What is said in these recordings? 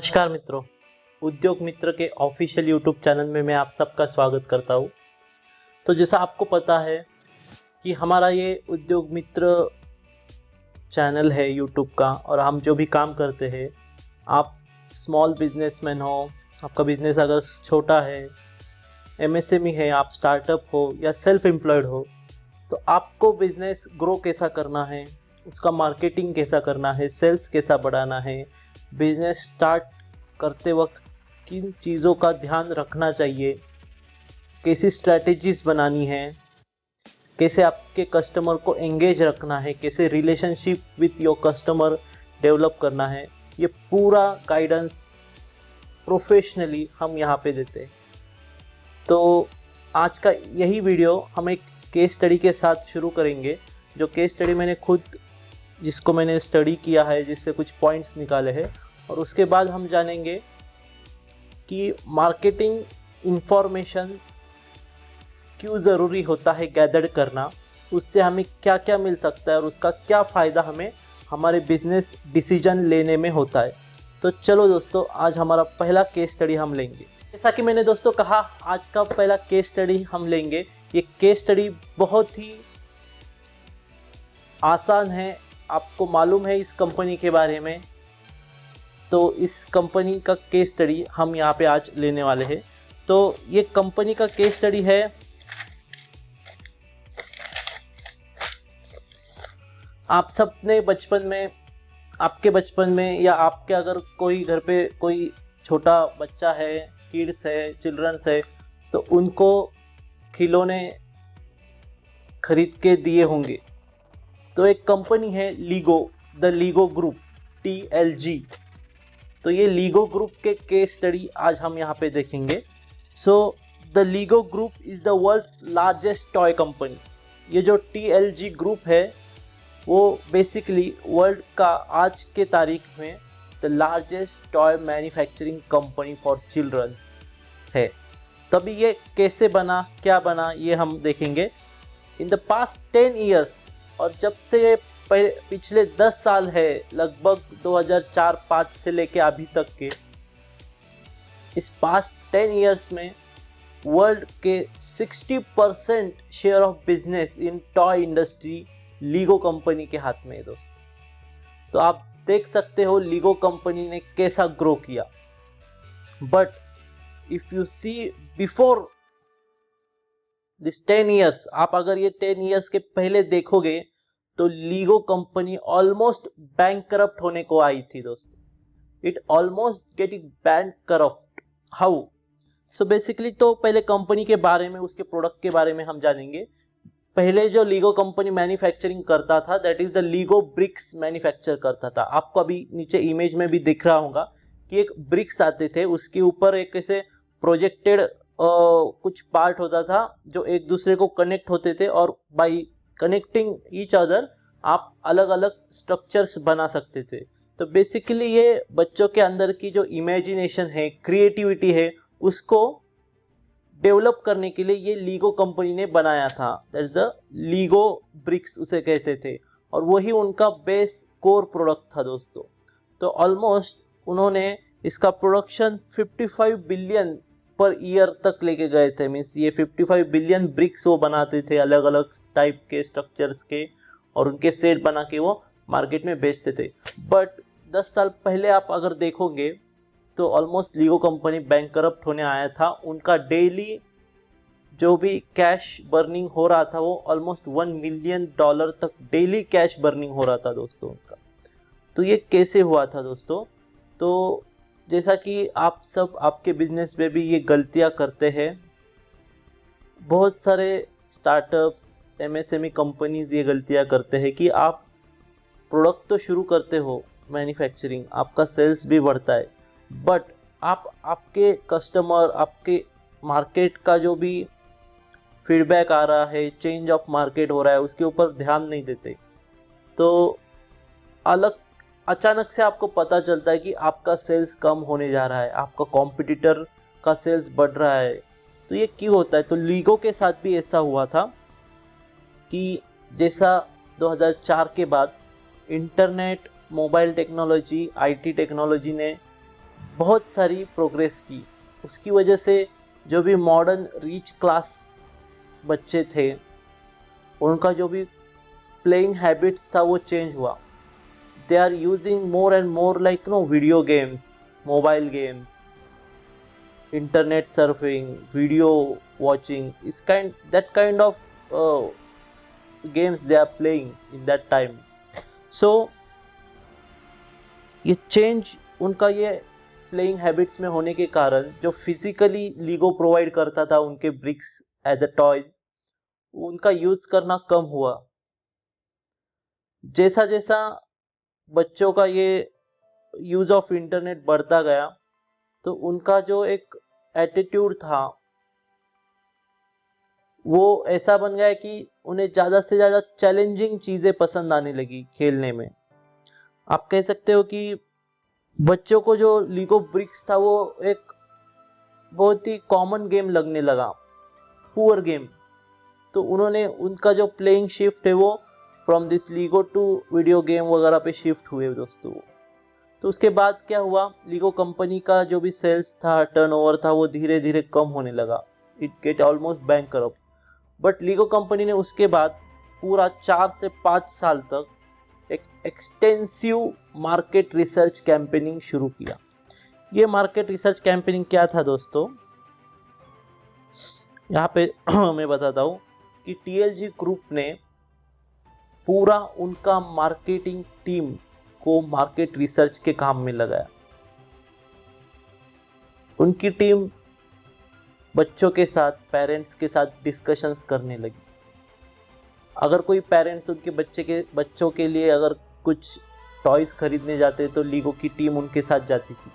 नमस्कार मित्रों, उद्योग मित्र के ऑफिशियल यूट्यूब चैनल में मैं आप सबका स्वागत करता हूँ। तो जैसा आपको पता है कि हमारा ये उद्योग मित्र चैनल है यूट्यूब का, और हम जो भी काम करते हैं, आप स्मॉल बिजनेसमैन हो, आपका बिजनेस अगर छोटा है, एमएसएमई है, आप स्टार्टअप हो या सेल्फ एम्प्लॉयड हो, तो आपको बिजनेस ग्रो कैसा करना है, उसका मार्केटिंग कैसा करना है, सेल्स कैसा बढ़ाना है, बिजनेस स्टार्ट करते वक्त किन चीज़ों का ध्यान रखना चाहिए, कैसी स्ट्रैटेजीज बनानी है, कैसे आपके कस्टमर को एंगेज रखना है, कैसे relationship with your customer develop करना है, ये पूरा गाइडेंस प्रोफेशनली हम यहाँ पे देते हैं। तो आज का यही वीडियो हम एक केस स्टडी के साथ शुरू करेंगे, जो केस स्टडी मैंने खुद जिसको मैंने स्टडी किया है, जिससे कुछ पॉइंट्स निकाले हैं, और उसके बाद हम जानेंगे कि मार्केटिंग इंफॉर्मेशन क्यों ज़रूरी होता है गैदर करना, उससे हमें क्या क्या मिल सकता है और उसका क्या फ़ायदा हमें हमारे बिजनेस डिसीजन लेने में होता है। तो चलो दोस्तों, आज हमारा पहला केस स्टडी हम लेंगे। जैसा कि मैंने दोस्तों कहा, आज का पहला केस स्टडी हम लेंगे। ये केस स्टडी बहुत ही आसान है, आपको मालूम है इस कंपनी के बारे में, तो इस कंपनी का केस स्टडी हम यहाँ पे आज लेने वाले हैं। तो ये कंपनी का केस स्टडी है आप सब ने बचपन में, आपके बचपन में, या आपके अगर कोई घर पे कोई छोटा बच्चा है, किड्स है, चिल्ड्रंस है, तो उनको खिलौने खरीद के दिए होंगे। तो एक कंपनी है LIGO, the LIGO group, TLG। तो ये लीगो ग्रुप के केस स्टडी आज हम यहाँ पे देखेंगे। So the LIGO group is the world largest toy company. ये जो TLG ग्रुप है वो बेसिकली वर्ल्ड का आज के तारीख में the largest toy manufacturing company for childrens है। तभी ये कैसे बना, क्या बना, ये हम देखेंगे। इन द पास्ट 10 ईयर्स, और जब से ये पिछले 10 साल है, लगभग 2004-05 से लेके अभी तक के, इस पास्ट 10 ईयर्स में वर्ल्ड के 60% share of business in toy industry LIGO company के हाथ में है दोस्त। तो आप देख सकते हो लीगो कंपनी ने कैसा ग्रो किया। But if you see before this 10 years, आप अगर ये 10 ईयर्स के पहले देखोगे तो लीगो कंपनी ऑलमोस्ट बैंकरप्ट होने को आई थी दोस्तों। It almost getting bankrupt. How? So basically तो पहले कंपनी के बारे में, उसके प्रोडक्ट के बारे में हम जानेंगे। पहले जो लीगो कंपनी मैन्युफैक्चरिंग करता था, that is the Lego bricks manufacture करता था। आपको अभी नीचे इमेज में भी दिख रहा होगा कि एक ब्रिक्स आते थे, उसके ऊपर एक ऐसे प्रोजेक्टेड कुछ पार्ट होता था जो एक दूसरे को कनेक्ट होते थे, और बाई कनेक्टिंग ईच अदर आप अलग अलग स्ट्रक्चर्स बना सकते थे। तो बेसिकली ये बच्चों के अंदर की जो इमेजिनेशन है, क्रिएटिविटी है, उसको डेवलप करने के लिए ये लीगो कंपनी ने बनाया था। That is the Lego bricks उसे कहते थे, और वही उनका बेस कोर प्रोडक्ट था दोस्तों। तो ऑलमोस्ट उन्होंने इसका प्रोडक्शन 55 बिलियन पर ईयर तक लेके गए थे। मीन्स ये 55 बिलियन ब्रिक्स वो बनाते थे, अलग अलग टाइप के स्ट्रक्चर्स के, और उनके सेट बना के वो मार्केट में बेचते थे। बट 10 साल पहले आप अगर देखोगे तो ऑलमोस्ट लीगो कंपनी बैंकरप्ट होने आया था। उनका डेली जो भी कैश बर्निंग हो रहा था वो ऑलमोस्ट $1 मिलियन तक डेली कैश बर्निंग हो रहा था दोस्तों उनका। तो ये कैसे हुआ था दोस्तों? तो जैसा कि आप सब आपके बिजनेस में भी ये गलतियां करते हैं, बहुत सारे स्टार्टअप्स, MSME कंपनीज ये गलतियां करते हैं कि आप प्रोडक्ट तो शुरू करते हो मैन्युफैक्चरिंग, आपका सेल्स भी बढ़ता है, बट आप आपके कस्टमर, आपके मार्केट का जो भी फीडबैक आ रहा है, चेंज ऑफ मार्केट हो रहा है, उसके ऊपर ध्यान नहीं देते। तो अचानक से आपको पता चलता है कि आपका सेल्स कम होने जा रहा है, आपका कॉम्पिटिटर का सेल्स बढ़ रहा है। तो ये क्यों होता है? तो लीगो के साथ भी ऐसा हुआ था कि जैसा 2004 के बाद internet, mobile technology, IT technology ने बहुत सारी प्रोग्रेस की। उसकी वजह से जो भी मॉडर्न रिच क्लास बच्चे थे उनका जो भी प्लेइंग हैबिट्स था वो चेंज हुआ। They are using more and more like video games, mobile games, internet surfing, video watching, is that kind of games they are playing in that time. So ये change उनका ये playing habits में होने के कारण जो physically LIGO provide करता था उनके ब्रिक्स एज अ टॉयज, उनका यूज करना कम हुआ। जैसा जैसा बच्चों का ये यूज ऑफ इंटरनेट बढ़ता गया तो उनका जो एक एटीट्यूड था वो ऐसा बन गया कि उन्हें ज़्यादा से ज़्यादा चैलेंजिंग चीज़ें पसंद आने लगी खेलने में। आप कह सकते हो कि बच्चों को जो लीगो ब्रिक्स था वो एक बहुत ही कॉमन गेम लगने लगा, पुअर गेम। तो उन्होंने उनका जो प्लेइंग शिफ्ट है वो from this Lego to video game वगैरह पे शिफ्ट हुए दोस्तों। तो उसके बाद क्या हुआ, लीगो कंपनी का जो भी सेल्स था, टर्नओवर था, वो धीरे धीरे कम होने लगा। It get almost bankrupt. But LIGO company ने उसके बाद पूरा 4 से 5 साल तक एक एक्सटेंसिव मार्केट रिसर्च कैंपेनिंग शुरू किया। ये मार्केट रिसर्च कैंपेनिंग क्या था दोस्तों, यहाँ पे मैं बताता हूँ कि टीएलजी ग्रुप ने पूरा उनका मार्केटिंग टीम को मार्केट रिसर्च के काम में लगाया। उनकी टीम बच्चों के साथ, पेरेंट्स के साथ डिस्कशंस करने लगी। अगर कोई पेरेंट्स उनके बच्चों के लिए अगर कुछ टॉयज़ खरीदने जाते तो लीगो की टीम उनके साथ जाती थी।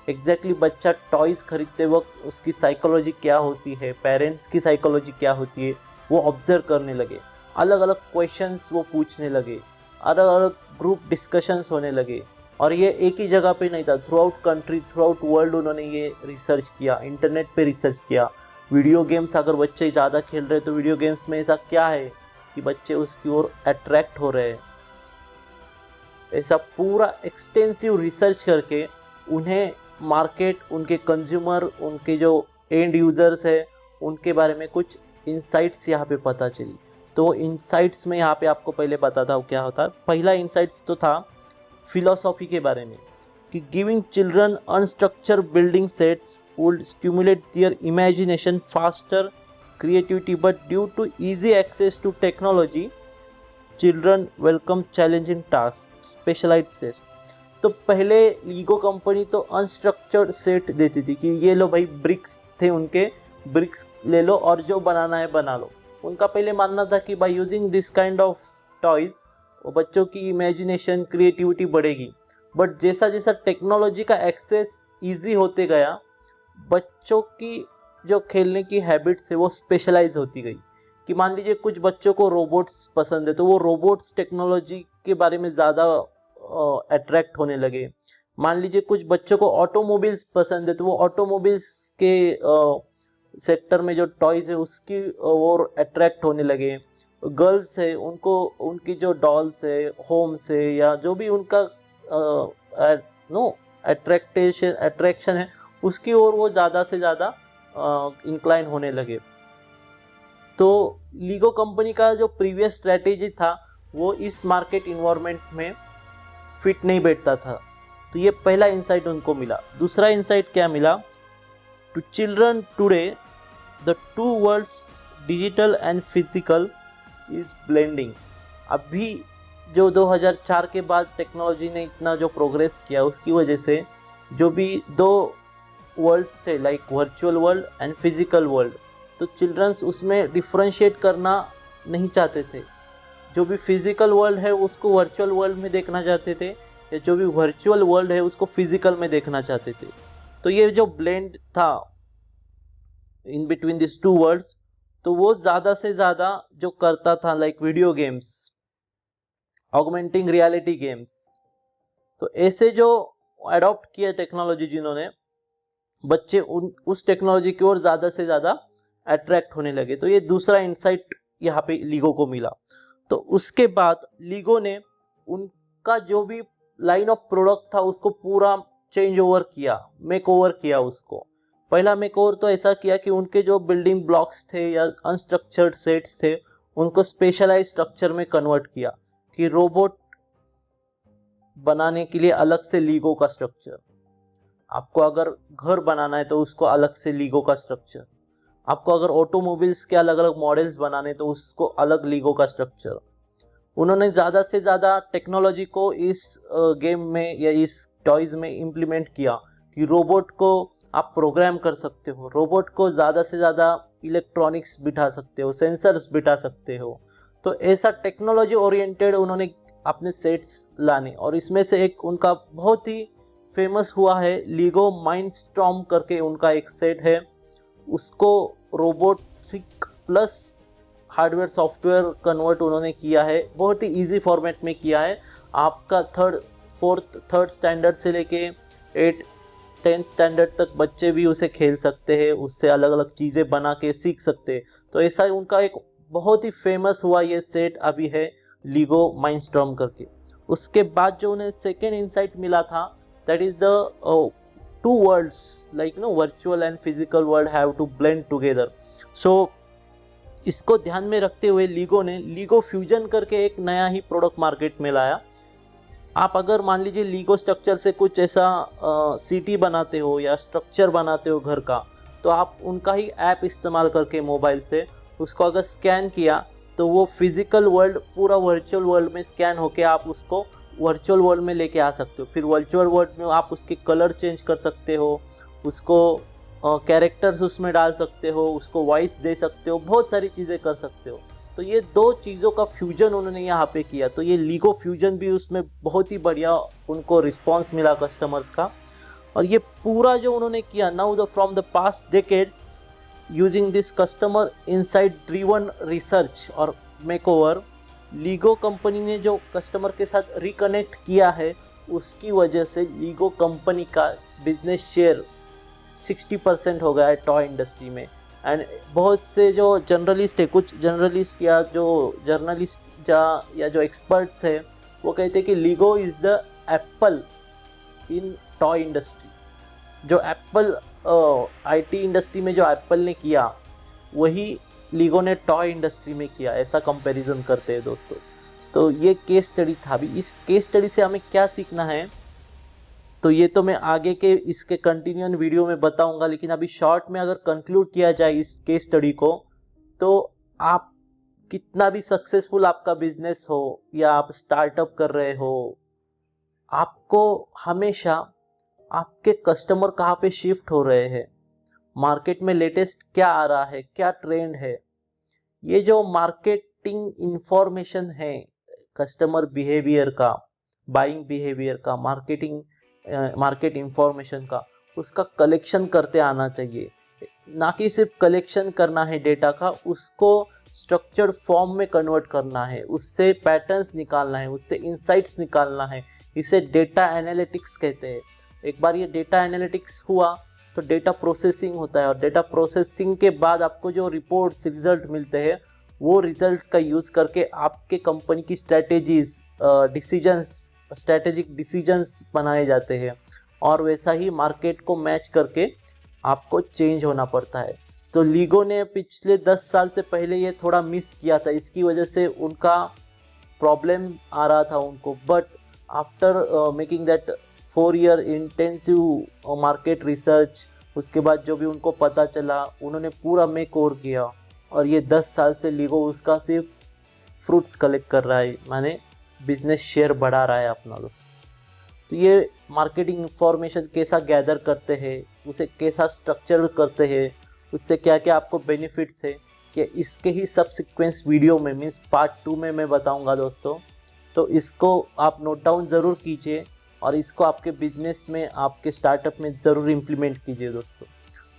एग्जैक्टली बच्चा टॉयज़ खरीदते वक्त उसकी साइकोलॉजी क्या होती है, पेरेंट्स की साइकोलॉजी क्या होती है, वो ऑब्जर्व करने लगे। अलग अलग क्वेश्चंस वो पूछने लगे, अलग अलग ग्रुप डिस्कशंस होने लगे। और ये एक ही जगह पे नहीं था, through out country, through out world उन्होंने ये रिसर्च किया, इंटरनेट पे रिसर्च किया। वीडियो गेम्स अगर बच्चे ज़्यादा खेल रहे हैं तो वीडियो गेम्स में ऐसा क्या है कि बच्चे उसकी ओर अट्रैक्ट हो रहे हैं। ऐसा पूरा एक्सटेंसिव रिसर्च करके उन्हें मार्केट, उनके कंज्यूमर, उनके जो एंड यूज़र्स है, उनके बारे में कुछ इंसाइट्स यहाँ पे पता चली। तो इंसाइट्स में यहाँ पे आपको पहले बताता हूँ क्या होता है। पहला इंसाइट्स तो था फिलॉसफी के बारे में कि giving children unstructured building sets would stimulate there imagination faster creativity, but due to easy access to technology, children welcome challenging tasks, specialized sets. तो पहले लीगो कंपनी तो अनस्ट्रक्चर्ड सेट देती थी कि ये लो भाई, ब्रिक्स थे उनके, ब्रिक्स ले लो और जो बनाना है बना लो। उनका पहले मानना था कि by using this kind of toys वो बच्चों की इमेजिनेशन, क्रिएटिविटी बढ़ेगी। बट जैसा जैसा टेक्नोलॉजी का एक्सेस ईजी होते गया, बच्चों की जो खेलने की हैबिट्स है वो स्पेशलाइज होती गई। कि मान लीजिए कुछ बच्चों को रोबोट्स पसंद है तो वो रोबोट्स टेक्नोलॉजी के बारे में ज़्यादा अट्रैक्ट होने लगे। मान लीजिए कुछ बच्चों को ऑटोमोबाइल्स पसंद है तो वो ऑटोमोबाइल्स के सेक्टर में जो टॉयज़ है उसकी ओर अट्रैक्ट होने लगे। गर्ल्स है, उनको उनकी जो डॉल्स है, होम्स है, या जो भी उनका अट्रैक्शन है उसकी ओर वो ज़्यादा से ज़्यादा इंक्लाइन होने लगे। तो लीगो कंपनी का जो प्रीवियस स्ट्रेटेजी था वो इस मार्केट इन्वायरमेंट में फिट नहीं बैठता था। तो ये पहला इंसाइट उनको मिला। दूसरा इंसाइट क्या मिला, to children today the two worlds digital and physical is blending. अभी जो 2004 के बाद टेक्नोलॉजी ने इतना जो प्रोग्रेस किया उसकी वजह से जो भी दो वर्ल्ड्स थे, like virtual world and physical world, तो चिल्ड्रंस उसमें डिफ्रेंशिएट करना नहीं चाहते थे। जो भी फिजिकल वर्ल्ड है उसको वर्चुअल वर्ल्ड में देखना चाहते थे, या जो भी वर्चुअल वर्ल्ड है उसको फिजिकल में देखना चाहते थे। तो ये जो ब्लेंड था in between this two worlds, तो वो ज़्यादा से ज़्यादा जो करता था like video games, augmenting reality games. तो ऐसे जो अडॉप्ट किया टेक्नोलॉजी जिन्होंने, बच्चे उस टेक्नोलॉजी की ओर ज़्यादा से ज़्यादा अट्रैक्ट होने लगे। तो ये दूसरा इंसाइट यहाँ पे लीगो को मिला। तो उसके बाद लीगो ने उनका जो भी लाइन ऑफ प्रोडक्ट था उसको पूरा चेंज ओवर किया, मेक ओवर किया उसको। पहला मेक ओवर तो ऐसा किया कि उनके जो बिल्डिंग ब्लॉक्स थे या अनस्ट्रक्चर्ड सेट्स थे उनको स्पेशलाइज स्ट्रक्चर में कन्वर्ट किया, कि रोबोट बनाने के लिए अलग से लीगो का स्ट्रक्चर, आपको अगर घर बनाना है तो उसको अलग से लीगो का स्ट्रक्चर, आपको अगर ऑटोमोबाइल्स के अलग अलग मॉडल्स बनाने तो उसको अलग लीगो का स्ट्रक्चर। उन्होंने ज़्यादा से ज़्यादा टेक्नोलॉजी को इस गेम में या इस टॉयज़ में इम्प्लीमेंट किया कि रोबोट को आप प्रोग्राम कर सकते हो, रोबोट को ज़्यादा से ज़्यादा इलेक्ट्रॉनिक्स बिठा सकते हो, सेंसर्स बिठा सकते हो। तो ऐसा टेक्नोलॉजी ओरिएंटेड उन्होंने अपने सेट्स लाने, और इसमें से एक उनका बहुत ही फेमस हुआ है लीगो माइंडस्टॉर्म करके उनका एक सेट है। उसको robotic plus hardware software convert उन्होंने किया है, बहुत ही इजी फॉर्मेट में किया है। आपका थर्ड स्टैंडर्ड से लेके 10th स्टैंडर्ड तक बच्चे भी उसे खेल सकते हैं, उससे अलग अलग चीज़ें बना के सीख सकते हैं। तो ऐसा उनका एक बहुत ही फेमस हुआ ये सेट अभी है लीगो माइंडस्टॉर्म करके। उसके बाद जो उन्हें सेकेंड इंसाइट मिला था, that is the two worlds, like virtual and physical world have to blend together. So इसको ध्यान में रखते हुए लीगो ने लीगो फ्यूजन करके एक नया ही प्रोडक्ट मार्केट में लाया। आप अगर मान लीजिए लीगो स्ट्रक्चर से कुछ ऐसा सिटी बनाते हो या स्ट्रक्चर बनाते हो घर का, तो आप उनका ही ऐप इस्तेमाल करके मोबाइल से उसको अगर स्कैन किया तो वो फिजिकल वर्ल्ड पूरा वर्चुअल वर्ल्ड में स्कैन होके आप उसको वर्चुअल वर्ल्ड में लेके आ सकते हो। फिर वर्चुअल वर्ल्ड में आप उसके कलर चेंज कर सकते हो, उसको कैरेक्टर्स उसमें डाल सकते हो, उसको वॉइस दे सकते हो, बहुत सारी चीज़ें कर सकते हो। तो ये दो चीज़ों का फ्यूजन उन्होंने यहाँ पे किया, तो ये लीगो फ्यूजन भी उसमें बहुत ही बढ़िया उनको रिस्पॉन्स मिला कस्टमर्स का। और ये पूरा जो उन्होंने किया now the from the past decades using this customer insight driven research और मेकओवर, लीगो कंपनी ने जो कस्टमर के साथ रिकनेक्ट किया है उसकी वजह से लीगो कंपनी का बिजनेस शेयर 60% हो गया है टॉय इंडस्ट्री में। एंड बहुत से जो जर्नलिस्ट है, कुछ जर्नलिस्ट या जो जर्नलिस्ट या जो एक्सपर्ट्स है, वो कहते हैं कि LIGO is the apple in toy industry. जो एप्पल आईटी इंडस्ट्री में जो एप्पल ने किया वही लीगो ने टॉय इंडस्ट्री में किया, ऐसा कंपैरिजन करते हैं दोस्तों। तो ये केस स्टडी था। अभी इस केस स्टडी से हमें क्या सीखना है तो ये तो मैं आगे के इसके कंटिन्यूअन वीडियो में बताऊंगा, लेकिन अभी शॉर्ट में अगर कंक्लूड किया जाए इस केस स्टडी को, तो आप कितना भी सक्सेसफुल आपका बिजनेस हो या आप स्टार्टअप कर रहे हो, आपको हमेशा आपके कस्टमर कहाँ पे शिफ्ट हो रहे हैं, मार्केट में लेटेस्ट क्या आ रहा है, क्या ट्रेंड है, ये जो मार्केटिंग इंफॉर्मेशन है कस्टमर बिहेवियर का, बाइंग बिहेवियर का, मार्केट इंफॉर्मेशन का, उसका कलेक्शन करते आना चाहिए। ना कि सिर्फ कलेक्शन करना है डेटा का, उसको स्ट्रक्चर्ड फॉर्म में कन्वर्ट करना है, उससे पैटर्न्स निकालना है, उससे इंसाइट्स निकालना है। इसे डेटा एनालिटिक्स कहते हैं। एक बार ये डेटा एनालिटिक्स हुआ तो डेटा प्रोसेसिंग होता है, और डेटा प्रोसेसिंग के बाद आपको जो रिपोर्ट्स रिजल्ट मिलते हैं वो रिजल्ट्स का यूज़ करके आपके कंपनी की स्ट्रैटेजीज स्ट्रैटेजिक डिसीजंस बनाए जाते हैं, और वैसा ही मार्केट को मैच करके आपको चेंज होना पड़ता है। तो लीगो ने पिछले 10 साल से पहले ये थोड़ा मिस किया था, इसकी वजह से उनका प्रॉब्लम आ रहा था उनको। But after making that 4 year intensive market research, उसके बाद जो भी उनको पता चला उन्होंने पूरा मेक ओवर किया, और ये 10 साल से लीगो उसका सिर्फ फ्रूट्स कलेक्ट कर रहा है, माने बिजनेस शेयर बढ़ा रहा है अपना दोस्त। तो ये मार्केटिंग इंफॉर्मेशन कैसा गैदर करते हैं, उसे कैसा स्ट्रक्चर करते हैं, उससे क्या क्या आपको बेनिफिट्स है, कि इसके ही सबसिक्वेंस वीडियो में मीन्स पार्ट 2 में मैं बताऊंगा दोस्तों। तो इसको आप नोट डाउन ज़रूर कीजिए और इसको आपके बिजनेस में, आपके स्टार्टअप में ज़रूर इम्प्लीमेंट कीजिए दोस्तों।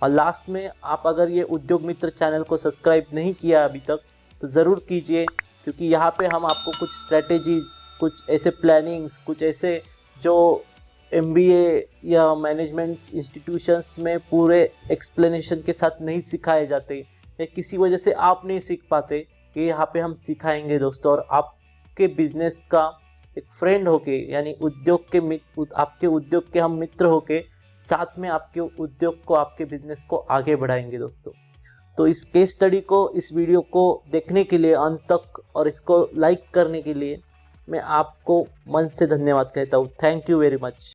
और लास्ट में, आप अगर ये उद्योग मित्र चैनल को सब्सक्राइब नहीं किया अभी तक तो ज़रूर कीजिए, क्योंकि यहाँ पे हम आपको कुछ स्ट्रैटेजीज, कुछ ऐसे प्लानिंग्स, कुछ ऐसे जो MBA या मैनेजमेंट इंस्टीट्यूशंस में पूरे एक्सप्लेनेशन के साथ नहीं सिखाए जाते, या किसी वजह से आप नहीं सीख पाते, कि यहाँ पे हम सिखाएंगे दोस्तों, और आपके बिजनेस का एक फ्रेंड होके, यानी उद्योग के आपके उद्योग के हम मित्र होके साथ में आपके उद्योग को, आपके बिजनेस को आगे बढ़ाएंगे दोस्तों। तो इस केस स्टडी को, इस वीडियो को देखने के लिए अंत तक और इसको लाइक करने के लिए मैं आपको मन से धन्यवाद कहता हूँ। Thank you very much.